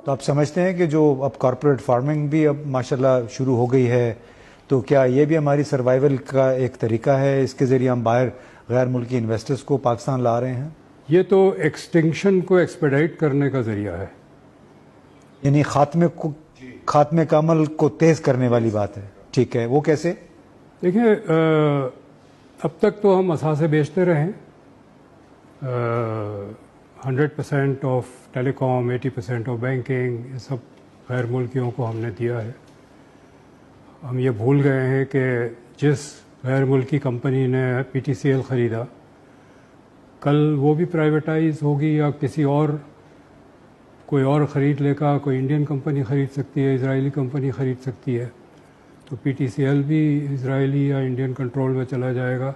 تو آپ سمجھتے ہیں کہ جو اب کارپوریٹ فارمنگ بھی اب ماشاءاللہ شروع ہو گئی ہے، تو کیا یہ بھی ہماری سروائیول کا ایک طریقہ ہے؟ اس کے ذریعے ہم باہر غیر ملکی انویسٹرز کو پاکستان لا رہے ہیں؟ یہ تو ایکسٹنکشن کو ایکسپیڈائٹ کرنے کا ذریعہ ہے، یعنی خاتمے کا عمل کو تیز کرنے والی بات ہے. ٹھیک ہے، وہ کیسے؟ دیکھیں اب تک تو ہم اثاثے بیچتے رہے ہیں. 100% of telecom, 80% of banking, یہ سب غیر ملکیوں کو ہم نے دیا ہے. ہم یہ بھول گئے ہیں کہ جس غیر ملکی کمپنی نے پی ٹی سی ایل خریدا، کل وہ بھی پرائیویٹائز ہوگی یا کسی اور کوئی اور خرید لے گا. کوئی انڈین کمپنی خرید سکتی ہے، اسرائیلی کمپنی خرید سکتی ہے، تو پی ٹی سی ایل بھی اسرائیلی یا انڈین کنٹرول میں چلا جائے گا.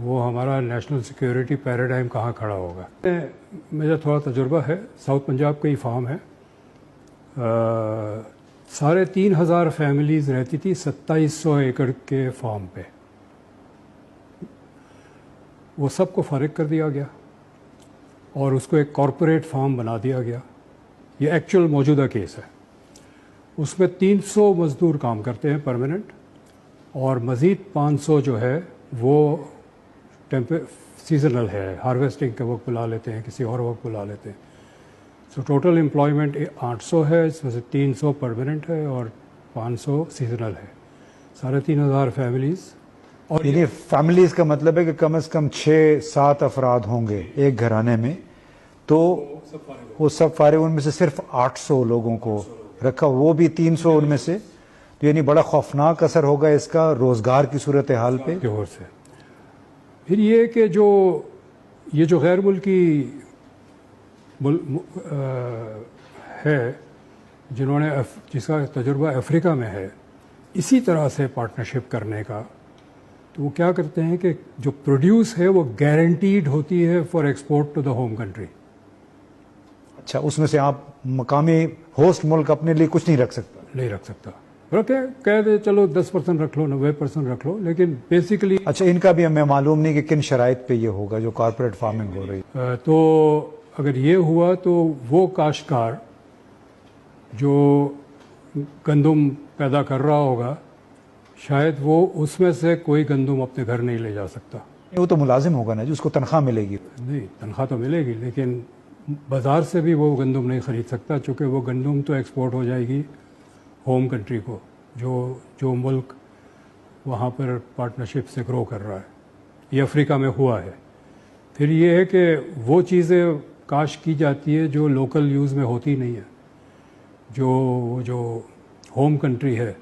وہ ہمارا نیشنل سیکیورٹی پیراڈائم کہاں کھڑا ہوگا؟ میرا تھوڑا تجربہ ہے، ساؤتھ پنجاب کا ہی فارم ہے. 3,500 فیملیز رہتی تھی 2700 ایکڑ کے فارم پہ. وہ سب کو فارغ کر دیا گیا اور اس کو ایک کارپوریٹ فارم بنا دیا گیا. یہ ایکچوئل موجودہ کیس ہے. اس میں 300 مزدور کام کرتے ہیں پرماننٹ، اور مزید 500 جو ہے وہ سیزنل ہے، ہارویسٹنگ کے وقت بلا لیتے ہیں، کسی اور وقت بلا لیتے ہیں. سو ٹوٹل امپلائمنٹ 800 ہے، اس میں سے 300 پرماننٹ ہے اور 500 سیزنل ہے. 3,500 فیملیز. اور یعنی فیملیز کا مطلب ہے کہ کم از کم 6-7 افراد ہوں گے ایک گھرانے میں، تو وہ سب فارغ. ان میں سے صرف 800 لوگوں کو رکھا، وہ بھی 300 ان میں سے. تو یعنی بڑا خوفناک اثر ہوگا اس کا روزگار کی صورتحال پہ. سے پھر یہ کہ یہ جو غیر ملکی ہے جنہوں نے جس کا تجربہ افریقہ میں ہے اسی طرح سے پارٹنرشپ کرنے کا، تو وہ کیا کرتے ہیں کہ جو پروڈیوس ہے وہ گارنٹیڈ ہوتی ہے for export to the home country. اچھا، اس میں سے آپ مقامی ہوسٹ ملک اپنے لیے کچھ نہیں رکھ سکتا؟ کہہ دے چلو 10% رکھ لو، 90% رکھ لو، لیکن بیسیکلی. اچھا، ان کا بھی ہمیں معلوم نہیں کہ کن شرائط پہ یہ ہوگا جو کارپوریٹ فارمنگ ہو رہی. تو اگر یہ ہوا تو وہ کاشتکار جو گندم پیدا کر رہا ہوگا، شاید وہ اس میں سے کوئی گندم اپنے گھر نہیں لے جا سکتا. وہ تو ملازم ہوگا نا جی، اس کو تنخواہ ملے گی. نہیں، تنخواہ تو ملے گی، لیکن بازار سے بھی وہ گندم نہیں خرید سکتا، چونکہ وہ گندم تو ایکسپورٹ ہو جائے گی ہوم کنٹری کو، جو ملک وہاں پر پارٹنرشپ سے گرو کر رہا ہے. یہ افریقہ میں ہوا ہے. پھر یہ ہے کہ وہ چیزیں کاشت کی جاتی ہے جو لوکل یوز میں ہوتی نہیں ہے. جو ہوم کنٹری ہے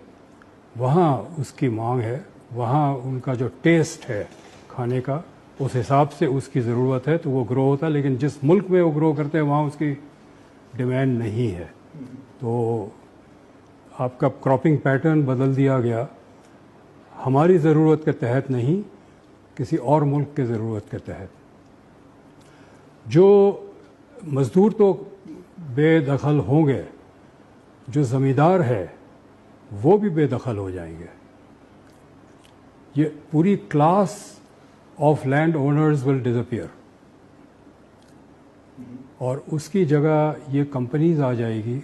وہاں اس کی مانگ ہے، وہاں ان کا جو ٹیسٹ ہے کھانے کا، اس حساب سے اس کی ضرورت ہے تو وہ گرو ہوتا ہے. لیکن جس ملک میں وہ گرو کرتے ہیں وہاں اس کی ڈیمانڈ نہیں ہے، تو آپ کا کراپنگ پیٹرن بدل دیا گیا. ہماری ضرورت کے تحت نہیں، کسی اور ملک کے ضرورت کے تحت. جو مزدور تو بے دخل ہوں گے، جو زمیندار ہے وہ بھی بے دخل ہو جائیں گے. یہ پوری class of land owners will disappear, اور اس کی جگہ یہ کمپنیز آ جائے گی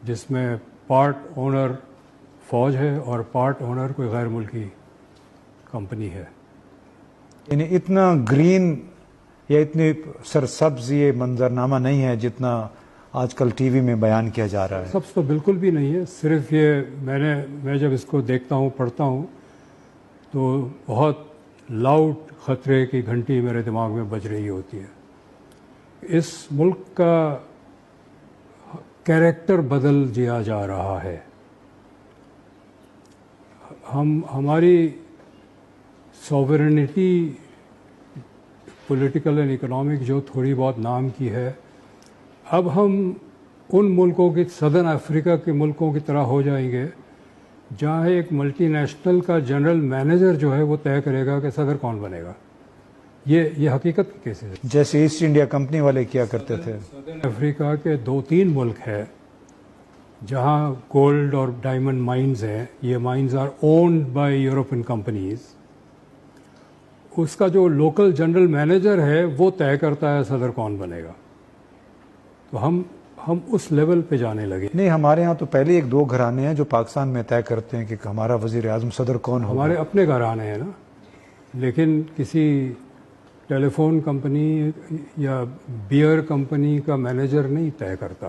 جس میں پارٹ اونر فوج ہے اور پارٹ اونر کوئی غیر ملکی کمپنی ہے. یعنی اتنا گرین یا اتنی سرسبز یہ منظرنامہ نہیں ہے جتنا آج کل ٹی وی میں بیان کیا جا رہا ہے. سبز تو بالکل بھی نہیں ہے. صرف یہ میں جب اس کو دیکھتا ہوں، پڑھتا ہوں، تو بہت لاؤڈ خطرے کی گھنٹی میرے دماغ میں بج رہی ہوتی ہے. اس ملک کا کیریکٹر بدل دیا جا رہا ہے. ہماری سوورنٹی پولیٹیکل اینڈ اکنامک جو تھوڑی بہت نام کی ہے، اب ہم ان ملکوں کی سدرن افریقہ کے ملکوں کی طرح ہو جائیں گے جہاں ایک ملٹی نیشنل کا جنرل مینیجر جو ہے وہ طے کرے گا کہ صدر کون بنے گا. یہ حقیقت کی کیسز ہے. جیسے ایسٹ انڈیا کمپنی والے کیا کرتے تھے. سدرن افریقہ کے 2-3 ملک ہیں جہاں گولڈ اور ڈائمنڈ مائنز ہیں. یہ mines are owned by European companies. اس کا جو لوکل جنرل مینیجر ہے وہ طے کرتا ہے صدر کون بنے گا. تو ہم اس لیول پہ جانے لگے. نہیں، ہمارے ہاں تو پہلے ایک دو گھرانے ہیں جو پاکستان میں طے کرتے ہیں کہ ہمارا وزیر اعظم صدر کون ہوگا. ہمارے اپنے گھرانے ہیں نا، لیکن کسی ٹیلی فون کمپنی یا بیئر کمپنی کا مینیجر نہیں طے کرتا،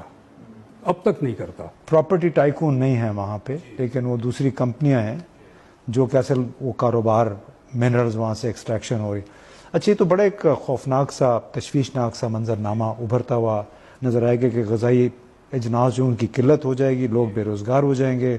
اب تک نہیں کرتا. پراپرٹی ٹائکون نہیں ہے وہاں پہ، لیکن وہ دوسری کمپنیاں ہیں جو کہ اصل وہ کاروبار منرلز وہاں سے ایکسٹریکشن ہو رہی. اچھا، یہ تو بڑا ایک خوفناک سا تشویشناک سا منظرنامہ ابھرتا ہوا نظر آئے گا کہ غذائی اجناس جو ان کی قلت ہو جائے گی، لوگ بے روزگار ہو جائیں گے.